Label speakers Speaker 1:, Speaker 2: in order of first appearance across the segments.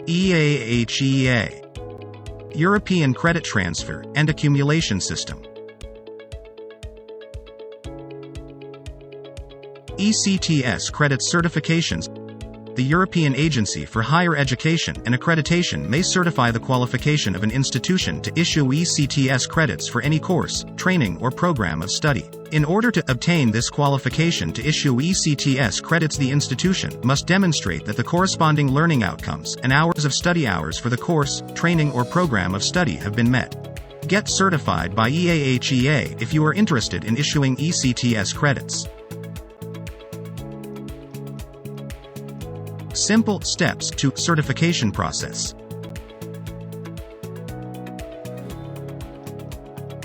Speaker 1: EAHEA European Credit Transfer and Accumulation System. ECTS credit certifications. The European Agency for Higher Education and Accreditation may certify the qualification of an institution to issue ECTS credits for any course, training or program of study. In order to obtain this qualification to issue ECTS credits, the institution must demonstrate that the corresponding learning outcomes and hours of study hours for the course, training or program of study have been met. Get certified by EAHEA if you are interested in issuing ECTS credits. Simple steps to certification process.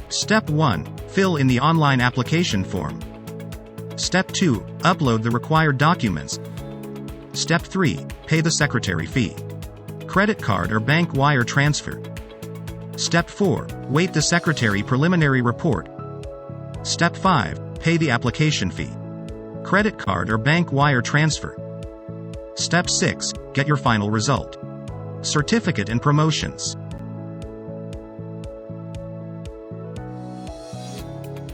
Speaker 1: Step 1. Fill in the online application form. Step 2. Upload the required documents. Step 3. Pay the secretary fee. Credit card or bank wire transfer. Step 4. Wait the secretary preliminary report. Step 5. Pay the application fee. Credit card or bank wire transfer. Step 6. Get your final result. Certificate and promotions.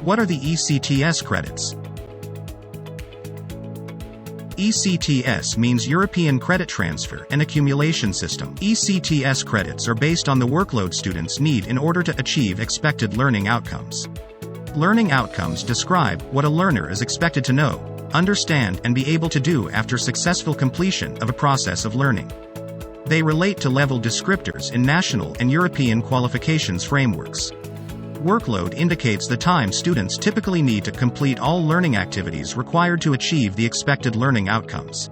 Speaker 1: What are the ECTS credits? ECTS means European Credit Transfer and Accumulation System. ECTS credits are based on the workload students need in order to achieve expected learning outcomes. Learning outcomes describe what a learner is expected to know, understand and be able to do after successful completion of a process of learning. They relate to level descriptors in national and European qualifications frameworks. Workload indicates the time students typically need to complete all learning activities required to achieve the expected learning outcomes.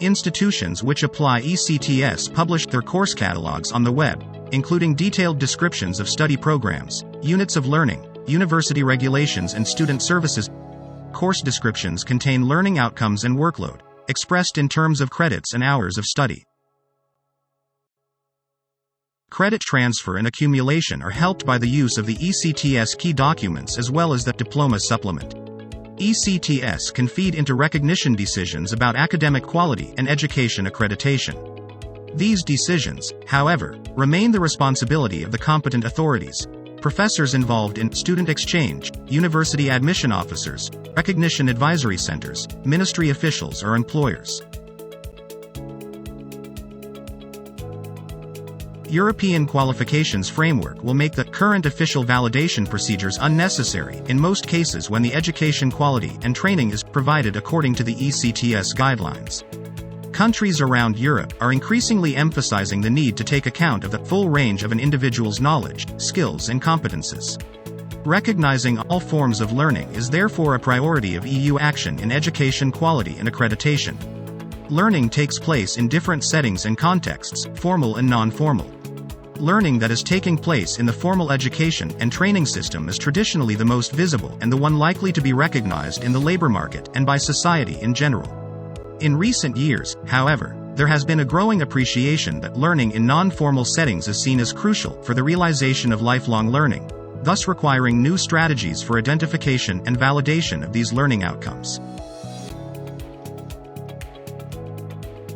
Speaker 1: Institutions which apply ECTS publish their course catalogs on the web, including detailed descriptions of study programs, units of learning, university regulations and student services. Course descriptions contain learning outcomes and workload, expressed in terms of credits and hours of study. Credit transfer and accumulation are helped by the use of the ECTS key documents as well as the diploma supplement. ECTS can feed into recognition decisions about academic quality and education accreditation. These decisions, however, remain the responsibility of the competent authorities. Professors involved in student exchange, university admission officers, recognition advisory centers, ministry officials or employers. European qualifications framework will make the current official validation procedures unnecessary in most cases when the education quality and training is provided according to the ECTS guidelines. Countries around Europe are increasingly emphasizing the need to take account of the full range of an individual's knowledge, skills and competences. Recognizing all forms of learning is therefore a priority of EU action in education quality and accreditation. Learning takes place in different settings and contexts, formal and non-formal. Learning that is taking place in the formal education and training system is traditionally the most visible and the one likely to be recognized in the labor market and by society in general. In recent years, however, there has been a growing appreciation that learning in non-formal settings is seen as crucial for the realization of lifelong learning, thus requiring new strategies for identification and validation of these learning outcomes.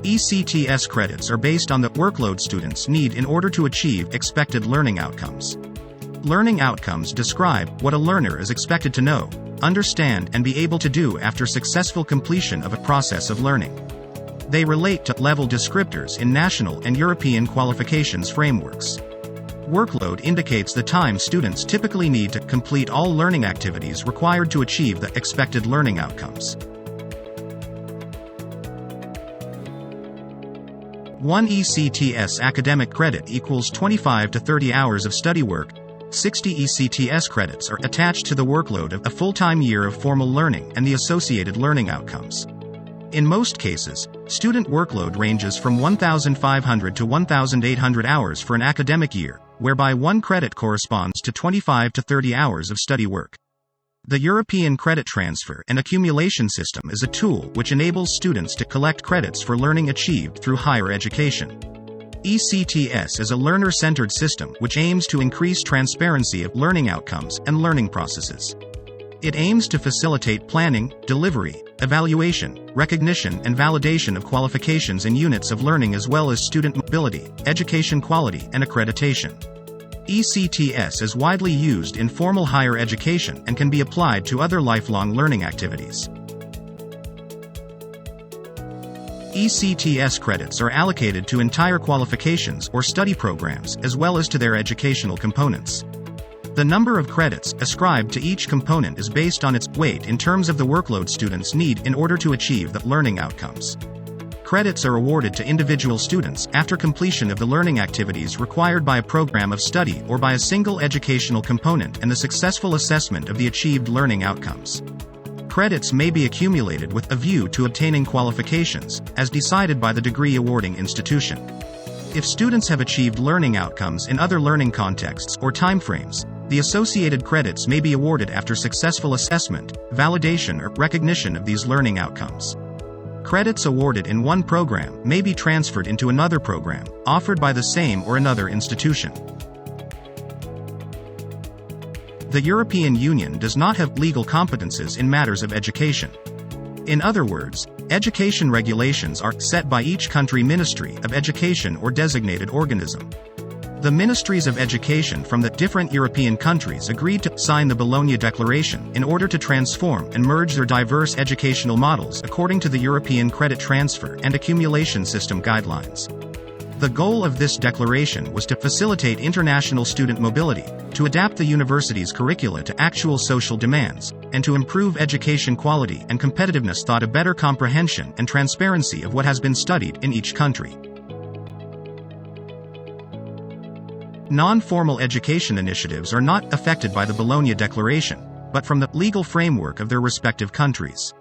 Speaker 1: ECTS credits are based on the workload students need in order to achieve expected learning outcomes. Learning outcomes describe what a learner is expected to know, understand and be able to do after successful completion of a process of learning. They relate to level descriptors in national and European qualifications frameworks. Workload indicates the time students typically need to complete all learning activities required to achieve the expected learning outcomes. 1 ECTS academic credit equals 25 to 30 hours of study work. 60 ECTS credits are attached to the workload of a full-time year of formal learning and the associated learning outcomes. In most cases, student workload ranges from 1,500 to 1,800 hours for an academic year, whereby 1 credit corresponds to 25 to 30 hours of study work. The European Credit Transfer and Accumulation System is a tool which enables students to collect credits for learning achieved through higher education. ECTS is a learner-centered system which aims to increase transparency of learning outcomes and learning processes. It aims to facilitate planning, delivery, evaluation, recognition and validation of qualifications in units of learning as well as student mobility, education quality and accreditation. ECTS is widely used in formal higher education and can be applied to other lifelong learning activities. ECTS credits are allocated to entire qualifications or study programs as well as to their educational components. The number of credits ascribed to each component is based on its weight in terms of the workload students need in order to achieve the learning outcomes. Credits are awarded to individual students after completion of the learning activities required by a program of study or by a single educational component and the successful assessment of the achieved learning outcomes. Credits may be accumulated with a view to obtaining qualifications, as decided by the degree awarding institution. If students have achieved learning outcomes in other learning contexts or timeframes, the associated credits may be awarded after successful assessment, validation or recognition of these learning outcomes. Credits awarded in one program may be transferred into another program, offered by the same or another institution. The European Union does not have legal competences in matters of education. In other words, education regulations are set by each country Ministry of Education or designated organism. The Ministries of Education from the different European countries agreed to sign the Bologna Declaration in order to transform and merge their diverse educational models according to the European Credit Transfer and Accumulation System guidelines. The goal of this declaration was to facilitate international student mobility, to adapt the university's curricula to actual social demands, and to improve education quality and competitiveness through a better comprehension and transparency of what has been studied in each country. Non-formal education initiatives are not affected by the Bologna Declaration, but from the legal framework of their respective countries.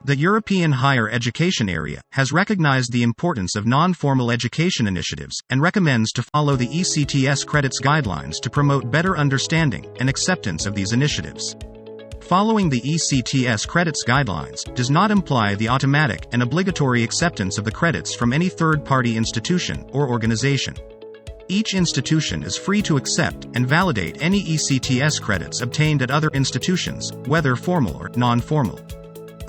Speaker 1: The European Higher Education Area has recognized the importance of non-formal education initiatives and recommends to follow the ECTS credits guidelines to promote better understanding and acceptance of these initiatives. Following the ECTS credits guidelines does not imply the automatic and obligatory acceptance of the credits from any third-party institution or organization. Each institution is free to accept and validate any ECTS credits obtained at other institutions, whether formal or non-formal.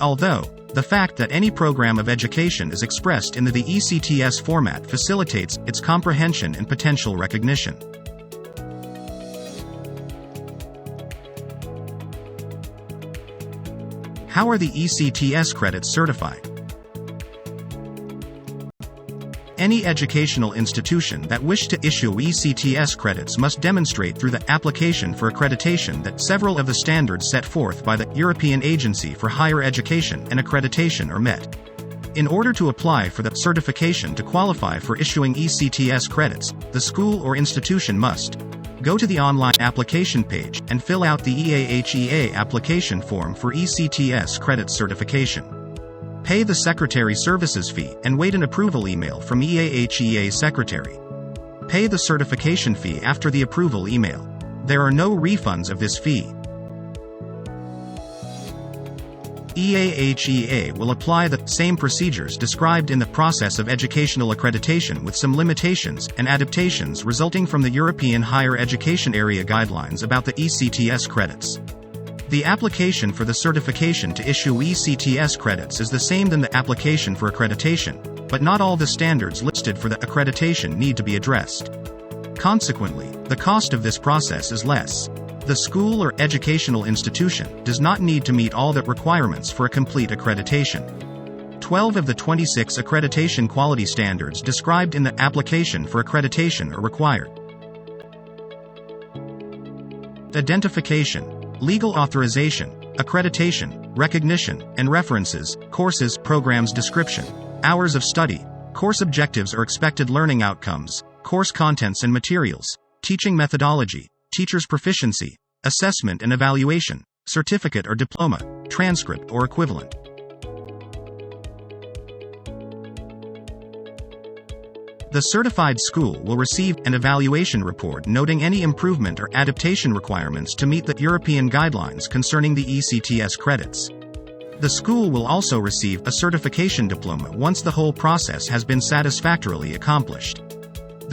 Speaker 1: Although, the fact that any program of education is expressed in the ECTS format facilitates its comprehension and potential recognition. How are the ECTS credits certified? Any educational institution that wishes to issue ECTS credits must demonstrate through the application for accreditation that several of the standards set forth by the European Agency for Higher Education and Accreditation are met. In order to apply for the certification to qualify for issuing ECTS credits, the school or institution must go to the online application page and fill out the EAHEA application form for ECTS credit certification. Pay the secretary services fee and wait an approval email from EAHEA secretary. Pay the certification fee after the approval email. There are no refunds of this fee. EAHEA will apply the same procedures described in the process of educational accreditation with some limitations and adaptations resulting from the European Higher Education Area guidelines about the ECTS credits. The application for the certification to issue ECTS credits is the same than the application for accreditation, but not all the standards listed for the accreditation need to be addressed. Consequently, the cost of this process is less. The school or educational institution does not need to meet all the requirements for a complete accreditation. 12 of the 26 accreditation quality standards described in the application for accreditation are required. Identification, legal authorization, accreditation, recognition, and references, courses, programs description, hours of study, course objectives or expected learning outcomes, course contents and materials, teaching methodology, teacher's proficiency, assessment and evaluation, certificate or diploma, transcript or equivalent. The certified school will receive an evaluation report noting any improvement or adaptation requirements to meet the European guidelines concerning the ECTS credits. The school will also receive a certification diploma once the whole process has been satisfactorily accomplished.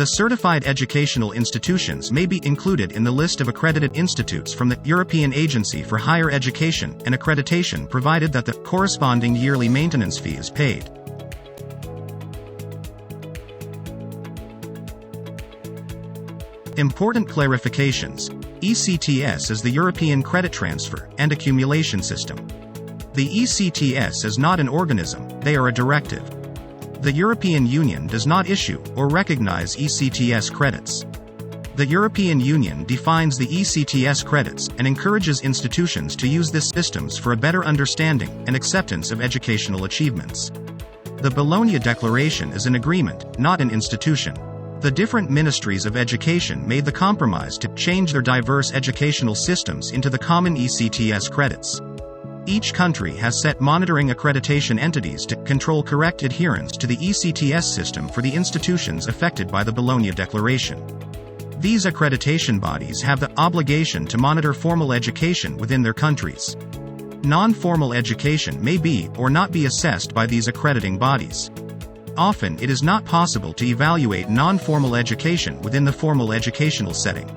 Speaker 1: The certified educational institutions may be included in the list of accredited institutes from the European Agency for Higher Education and Accreditation, provided that the corresponding yearly maintenance fee is paid. Important clarifications. ECTS is the European Credit Transfer and Accumulation System. The ECTS is not an organism, they are a directive. The European Union does not issue or recognize ECTS credits. The European Union defines the ECTS credits and encourages institutions to use these systems for a better understanding and acceptance of educational achievements. The Bologna Declaration is an agreement, not an institution. The different ministries of education made the compromise to change their diverse educational systems into the common ECTS credits. Each country has set monitoring accreditation entities to control correct adherence to the ECTS system for the institutions affected by the Bologna Declaration. These accreditation bodies have the obligation to monitor formal education within their countries. Non-formal education may be or not be assessed by these accrediting bodies. Often it is not possible to evaluate non-formal education within the formal educational setting.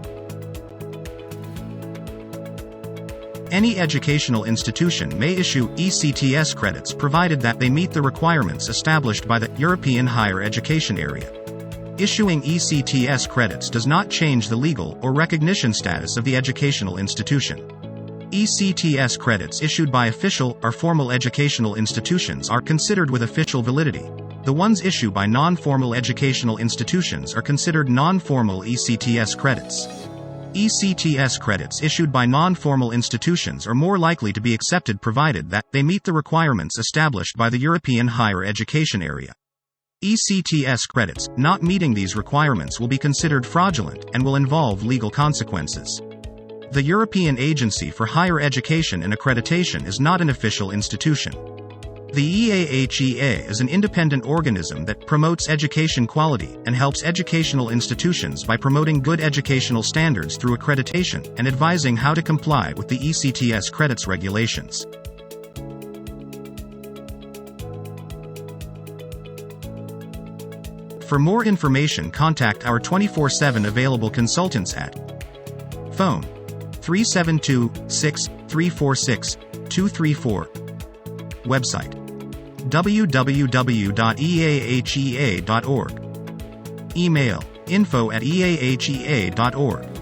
Speaker 1: Any educational institution may issue ECTS credits provided that they meet the requirements established by the European Higher Education Area. Issuing ECTS credits does not change the legal or recognition status of the educational institution. ECTS credits issued by official or formal educational institutions are considered with official validity. The ones issued by non-formal educational institutions are considered non-formal ECTS credits. ECTS credits issued by non-formal institutions are more likely to be accepted provided that they meet the requirements established by the European Higher Education Area. ECTS credits not meeting these requirements will be considered fraudulent and will involve legal consequences. The European Agency for Higher Education and Accreditation is not an official institution. The EAHEA is an independent organism that promotes education quality and helps educational institutions by promoting good educational standards through accreditation and advising how to comply with the ECTS credits regulations. For more information, contact our 24/7 available consultants at phone 372-6346-234, website www.eahea.org, email info@eahea.org.